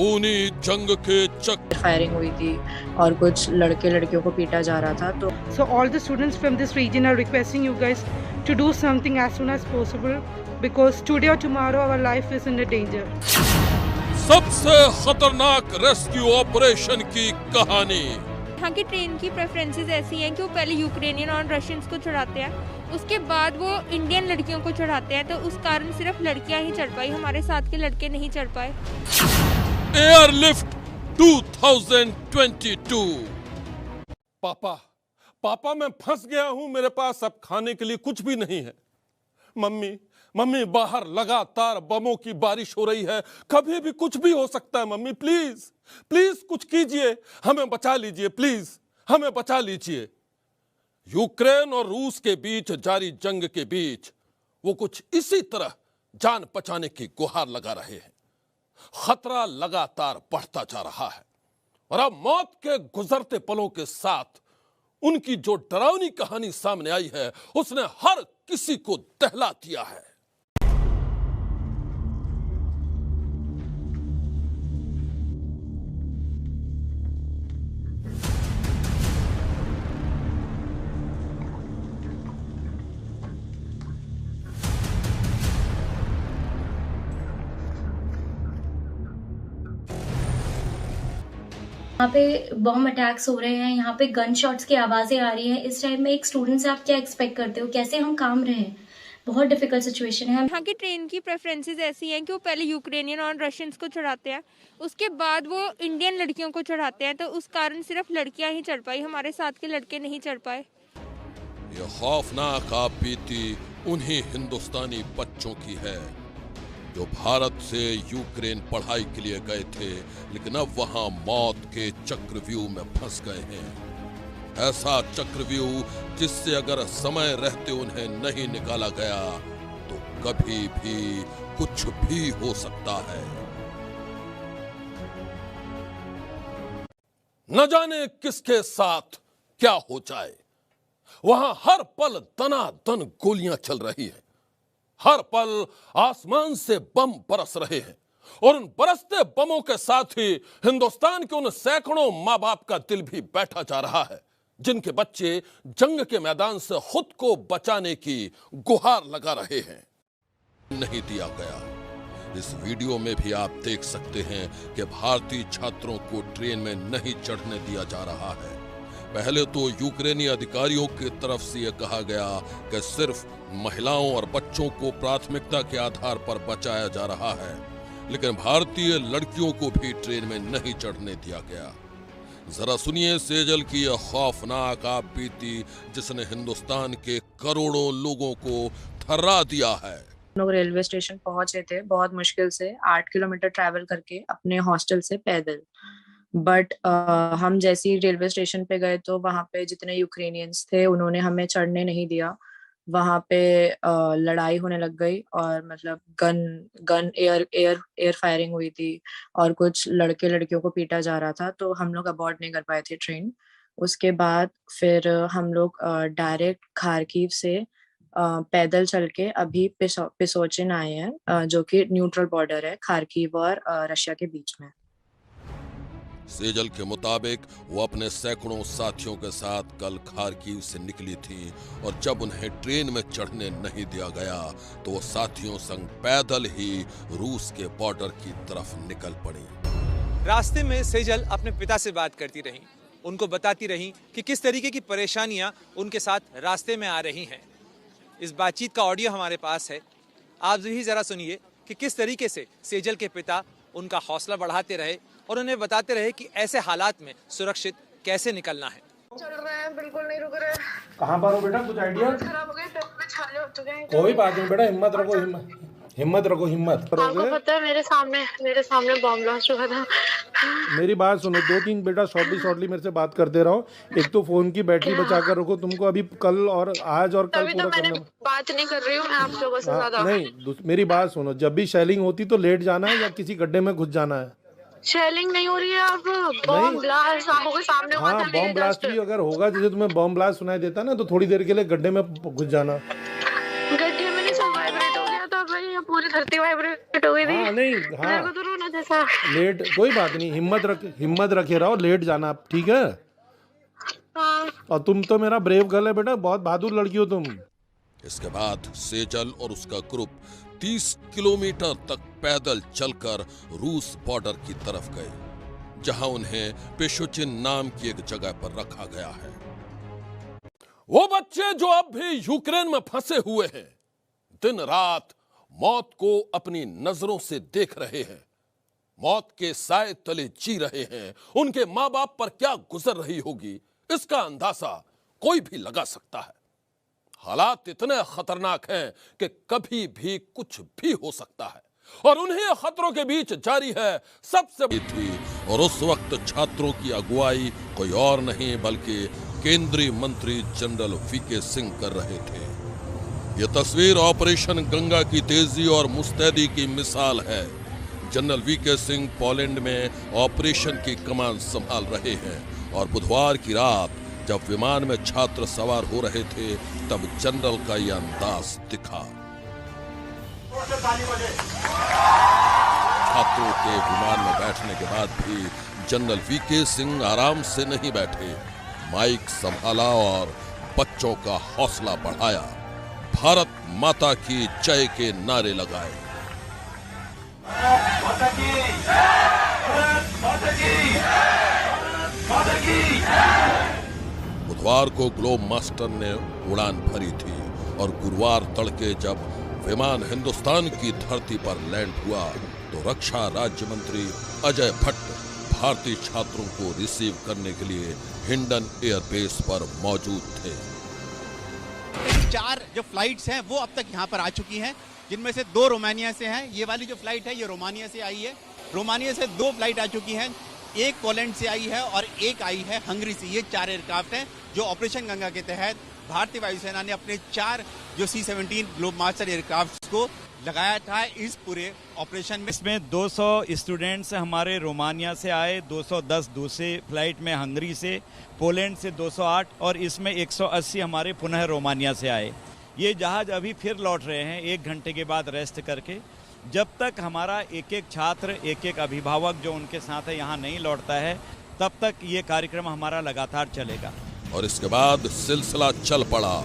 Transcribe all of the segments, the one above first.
खूनी जंग के चक्र फायरिंग हुई थी और कुछ लड़के लड़कियों को पीटा जा रहा था। तो So all the students from this region are requesting you guys to do something as soon as possible because today or tomorrow our life is in a danger. सबसे खतरनाक रेस्क्यू ऑपरेशन की कहानी। यहाँ की ट्रेन की preferences ऐसी हैं कि वो पहले यूक्रेनियन और रशियंस को चढ़ाते हैं, उसके बाद वो इंडियन लड़कियों को चढ़ाते हैं। तो उस कारण सिर्फ लड़कियां ही चढ़ पाई, हमारे साथ के लड़के नहीं चढ़ पाए। एयरलिफ्ट 2022। पापा मैं फंस गया हूं, मेरे पास अब खाने के लिए कुछ भी नहीं है। मम्मी बाहर लगातार बमों की बारिश हो रही है, कभी भी कुछ भी हो सकता है। मम्मी प्लीज कुछ कीजिए, हमें बचा लीजिए, प्लीज हमें बचा लीजिए। यूक्रेन और रूस के बीच जारी जंग के बीच वो कुछ इसी तरह जान बचाने की गुहार लगा रहे हैं। खतरा लगातार बढ़ता जा रहा है और अब मौत के गुजरते पलों के साथ उनकी जो डरावनी कहानी सामने आई है उसने हर किसी को दहला दिया है। यहाँ पे बॉम्ब अटैक्स हो रहे हैं, यहाँ पे गन शॉट्स की आवाजें आ रही हैं। इस टाइम में एक स्टूडेंट से आप क्या एक्सपेक्ट करते हो, कैसे हम काम रहे? बहुत डिफिकल्ट सिचुएशन है। यहाँ की ट्रेन की प्रेफरेंसेस ऐसी हैं कि वो पहले यूक्रेनियन और रशियंस को चढ़ाते हैं, उसके बाद वो इंडियन लड़कियों को चढ़ाते हैं। तो उस कारण सिर्फ लड़कियां ही चढ़ पाई, हमारे साथ के लड़के नहीं चढ़ पाए। यह खौफनाक आपबीती उन्हीं हिंदुस्तानी बच्चों की है जो भारत से यूक्रेन पढ़ाई के लिए गए थे, लेकिन अब वहां मौत के चक्रव्यूह में फंस गए हैं। ऐसा चक्रव्यूह जिससे अगर समय रहते उन्हें नहीं निकाला गया तो कभी भी कुछ भी हो सकता है। न जाने किसके साथ क्या हो जाए। वहां हर पल दनादन गोलियां चल रही हैं, हर पल आसमान से बम बरस रहे हैं और उन बरसते बमों के साथ ही हिंदुस्तान के उन सैकड़ों मां बाप का दिल भी बैठा जा रहा है जिनके बच्चे जंग के मैदान से खुद को बचाने की गुहार लगा रहे हैं। नहीं दिया गया। इस वीडियो में भी आप देख सकते हैं कि भारतीय छात्रों को ट्रेन में नहीं चढ़ने दिया जा रहा है। पहले तो यूक्रेनी अधिकारियों की तरफ से यह कहा गया कि सिर्फ महिलाओं और बच्चों को प्राथमिकता के आधार पर बचाया जा रहा है, लेकिन भारतीय लड़कियों को भी ट्रेन में नहीं चढ़ने दिया गया। जरा सुनिए सेजल की यह खौफनाक आपबीती जिसने हिंदुस्तान के करोड़ों लोगों को थर्रा दिया है। लोग रेलवे स्टेशन पहुंचे थे बहुत मुश्किल से 8 किलोमीटर ट्रैवल करके अपने हॉस्टल से पैदल। बट हम जैसे ही रेलवे स्टेशन पे गए तो वहां पे जितने यूक्रेनियंस थे उन्होंने हमें चढ़ने नहीं दिया। वहां पे लड़ाई होने लग गई और मतलब गन एयर फायरिंग हुई थी और कुछ लड़के लड़कियों को पीटा जा रहा था। तो हम लोग अबॉर्ड नहीं कर पाए थे ट्रेन। उसके बाद फिर हम लोग डायरेक्ट खारकीव से पैदल चल के अभी पिसोचिन आए हैं, जो कि न्यूट्रल बॉर्डर है खारकीव और रशिया के बीच में। सेजल के मुताबिक वो अपने सैकड़ों साथियों के साथ कल खारकीव से निकली थी और जब उन्हें ट्रेन में चढ़ने नहीं दिया गया तो वो साथियों संग पैदल ही रूस के बॉर्डर की तरफ निकल पड़ी। रास्ते में सेजल अपने पिता से बात करती रही, उनको बताती रही कि किस तरीके की परेशानियां उनके साथ रास्ते में आ रही हैं। इस बातचीत का ऑडियो हमारे पास है, आप भी जरा सुनिए कि किस तरीके से सेजल के पिता उनका हौसला बढ़ाते रहे और उन्हें बताते रहे कि ऐसे हालात में सुरक्षित कैसे निकलना है। चल रहे हैं, बिल्कुल नहीं रुक रहे। कहाँ पर हो बेटा, कुछ आइडिया? खराब हो गए, पेट में छाले हो चुके हैं। कोई बात नहीं बेटा, हिम्मत रखो, हिम्मत रखो, हिम्मत। आपको पता है मेरे सामने बॉम्ब ब्लास्ट हुआ था। मेरी बात सुनो, 2-3 बेटा शॉर्टली मेरे से बात करते रहो। एक तो फोन की बैटरी बचा कर रखो, तुमको अभी कल और आज और कल पूरा करना। बात नहीं कर रही हूँ मैं आप लोगों से ज्यादा। नहीं, मेरी बात सुनो, जब भी शेलिंग होती तो लेट जाना है या किसी गड्ढे में घुस जाना है। शेलिंग नहीं हो रही है, अब बॉम्ब ब्लास्ट सामने हुआ था। हाँ, बॉम्ब ब्लास्ट भी अगर होगा, जैसे तुम्हें बॉम्ब ब्लास्ट सुनाई देता ना, तो थोड़ी देर के लिए गड्ढे में घुस जाना। गड्ढे में नहीं, सर्वाइवरेट हो गया था भाई, पूरी धरती वाइब्रेट हो गई थी। हाँ नहीं, मेरे हाँ को तो रोना जैसा। लेट, कोई बात नहीं, हिम्मत रखे रहो, लेट जाना आप, ठीक है। हाँ। और तुम तो मेरा ब्रेव गर्ल है बेटा, बहुत बहादुर लड़की हो तुम। इसके बाद सेजल और उसका ग्रुप 30 किलोमीटर तक पैदल चलकर रूस बॉर्डर की तरफ गए, जहां उन्हें पेशोचिन नाम की एक जगह पर रखा गया है। वो बच्चे जो अब भी यूक्रेन में फंसे हुए हैं, दिन रात मौत को अपनी नजरों से देख रहे हैं, मौत के साए तले जी रहे हैं। उनके मां बाप पर क्या गुजर रही होगी, इसका अंदाजा कोई भी लगा सकता है। हालात इतने खतरनाक हैं कि कभी भी कुछ भी हो सकता है, और उन्हीं खतरों के बीच जारी है सबसे थी। और उस वक्त छात्रों की अगुवाई कोई और नहीं बल्कि केंद्रीय मंत्री जनरल वीके सिंह कर रहे थे। यह तस्वीर ऑपरेशन गंगा की तेजी और मुस्तैदी की मिसाल है। जनरल वीके सिंह पोलैंड में ऑपरेशन की कमान संभाल रहे हैं, और बुधवार की रात जब विमान में छात्र सवार हो रहे थे, तब जनरल का यह अंदाज दिखा। छात्रों के विमान में बैठने के बाद भी जनरल वीके सिंह आराम से नहीं बैठे। माइक संभाला और बच्चों का हौसला बढ़ाया, भारत माता की जय के नारे लगाए। बुधवार को ग्लोब मास्टर ने उड़ान भरी थी, और गुरुवार तड़के जब विमान हिंदुस्तान की धरती पर लैंड हुआ, तो रक्षा राज्य मंत्री अजय भट्ट भारतीय छात्रों को रिसीव करने के लिए हिंडन एयरबेस पर मौजूद थे। 4 जो फ्लाइट्स हैं वो अब तक यहाँ पर आ चुकी हैं, जिनमें से 2 रोमानिया से हैं। ये वाली जो फ्लाइट है ये रोमानिया से आई है। रोमानिया से 2 फ्लाइट आ चुकी हैं, एक पोलैंड से आई है और एक आई है हंगरी से। ये 4 एयरक्राफ्ट हैं जो ऑपरेशन गंगा के तहत भारतीय वायुसेना ने अपने 4 जो C-17 ग्लोब मास्टर एयरक्राफ्ट को लगाया था इस पूरे ऑपरेशन में। इसमें 200 स्टूडेंट्स हमारे रोमानिया से आए, 210 दूसरे फ्लाइट में हंगरी से, पोलैंड से 208, और इसमें 180 हमारे पुनः रोमानिया से आए। ये जहाज अभी फिर लौट रहे हैं 1 घंटे के बाद रेस्ट करके। जब तक हमारा एक एक छात्र, एक एक अभिभावक जो उनके साथ है यहाँ नहीं लौटता है, तब तक ये कार्यक्रम हमारा लगातार चलेगा। और इसके बाद सिलसिला चल पड़ा,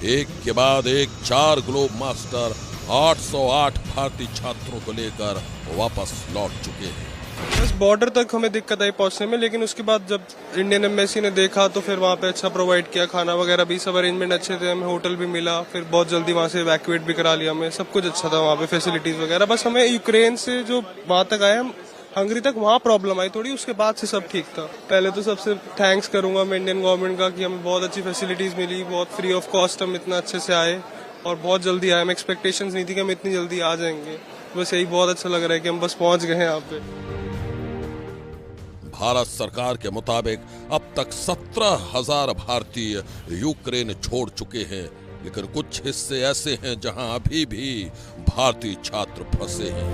एक के बाद एक 4 ग्लोब मास्टर 808 भारतीय छात्रों को लेकर वापस लौट चुके हैं। बस बॉर्डर तक हमें दिक्कत आई पहुंचने में, लेकिन उसके बाद जब इंडियन एम्बेसी ने देखा तो फिर वहाँ पे अच्छा प्रोवाइड किया, खाना वगैरह भी सब अरेंजमेंट अच्छे थे, हमें होटल भी मिला, फिर बहुत जल्दी वहाँ से इवैक्यूएट भी करा लिया हमें, सब कुछ अच्छा था वहाँ पे, फैसिलिटीज वगैरह। बस हमें यूक्रेन से जो वहाँ तक आए, हम हंगरी तक वहाँ प्रॉब्लम आई थोड़ी, उसके बाद से सब ठीक था। पहले तो सबसे थैंक्स करूंगा मैं इंडियन गवर्नमेंट का कि हमें बहुत अच्छी फैसिलिटीज मिली, बहुत फ्री ऑफ कॉस्ट हम इतना अच्छे से आए और बहुत जल्दी आए। हमें एक्सपेक्टेशंस नहीं थी कि हम इतनी जल्दी आ जाएंगे, बस यही बहुत अच्छा लग रहा है कि हम बस पहुंच गए हैं यहाँ पे। भारत सरकार के मुताबिक अब तक 17,000 भारतीय यूक्रेन छोड़ चुके हैं, लेकिन कुछ हिस्से ऐसे हैं जहां अभी भी भारतीय छात्र फंसे हैं।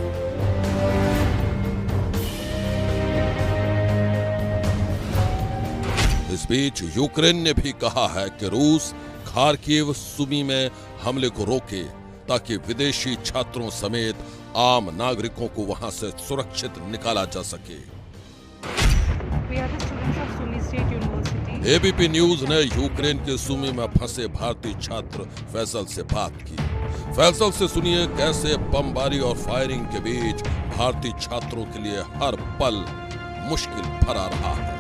इस बीच यूक्रेन ने भी कहा है कि रूस खार्किव, सुमी में हमले को रोके, ताकि विदेशी छात्रों समेत आम नागरिकों को वहां से सुरक्षित निकाला जा सके। एबीपी न्यूज ने यूक्रेन के सुमी में फंसे भारतीय छात्र फैसल से बात की। फैसल से सुनिए कैसे बमबारी और फायरिंग के बीच भारतीय छात्रों के लिए हर पल मुश्किल भरा रहा है।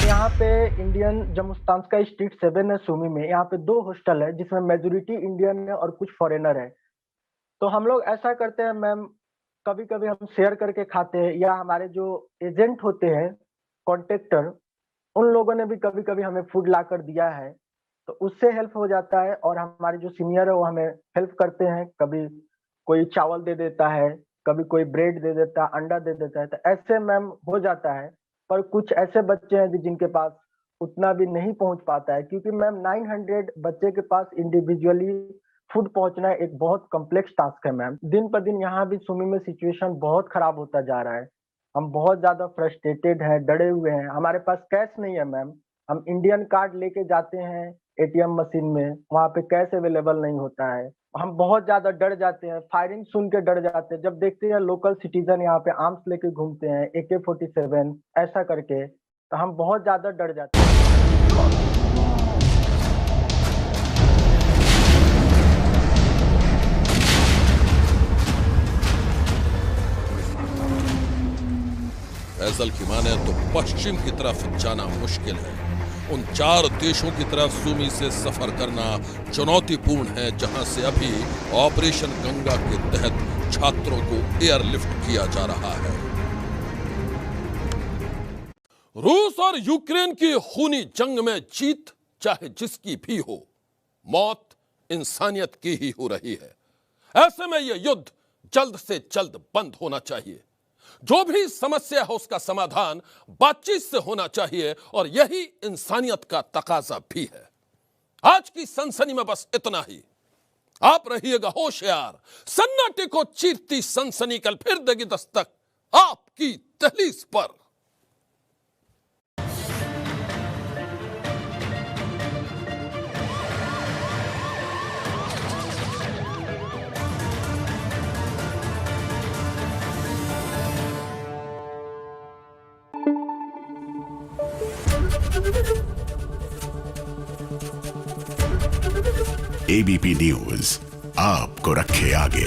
यहाँ पे इंडियन जमुस्तांस्का स्ट्रीट 7 है सुमी में, यहाँ पे 2 हॉस्टल है जिसमें मेजोरिटी इंडियन है और कुछ फॉरेनर है। तो हम लोग ऐसा करते हैं मैम, कभी कभी हम शेयर करके खाते हैं, या हमारे जो एजेंट होते हैं कॉन्ट्रैक्टर, उन लोगों ने भी कभी कभी हमें फूड ला कर दिया है, तो उससे हेल्प हो जाता है। और हमारे जो सीनियर है वो हमें हेल्प करते हैं, कभी कोई चावल दे देता है, कभी कोई ब्रेड दे देता है, अंडा दे देता है, तो ऐसे मैम हो जाता है। पर कुछ ऐसे बच्चे हैं जिनके पास उतना भी नहीं पहुंच पाता है, क्योंकि मैम 900 बच्चे के पास इंडिविजुअली फूड पहुंचना एक बहुत कॉम्प्लेक्स टास्क है मैम। दिन पर दिन यहाँ भी सुमी में सिचुएशन बहुत खराब होता जा रहा है। हम बहुत ज्यादा फ्रस्ट्रेटेड हैं, डरे हुए हैं, हमारे पास कैश नहीं है मैम। हम इंडियन कार्ड लेके जाते हैं एटीएम मशीन में, वहाँ पे कैश अवेलेबल नहीं होता है। हम बहुत ज्यादा डर जाते हैं, फायरिंग सुन के डर जाते हैं जब देखते हैं लोकल सिटीजन यहाँ पे आर्म्स लेके घूमते हैं, AK-47 ऐसा करके, तो हम बहुत ज्यादा डर जाते हैं। फैसल की माने तो पश्चिम की तरफ जाना मुश्किल है। उन 4 देशों की तरफ सूमी से सफर करना चुनौतीपूर्ण है, जहां से अभी ऑपरेशन गंगा के तहत छात्रों को एयरलिफ्ट किया जा रहा है। रूस और यूक्रेन की खूनी जंग में जीत चाहे जिसकी भी हो, मौत इंसानियत की ही हो रही है। ऐसे में यह युद्ध जल्द से जल्द बंद होना चाहिए। जो भी समस्या है उसका समाधान बातचीत से होना चाहिए, और यही इंसानियत का तकाजा भी है। आज की सनसनी में बस इतना ही। आप रहिएगा होशियार, सन्नाटे को चीरती सनसनी कल फिर देगी दस्तक आपकी दहलीज पर। ABP न्यूज आपको रखे आगे।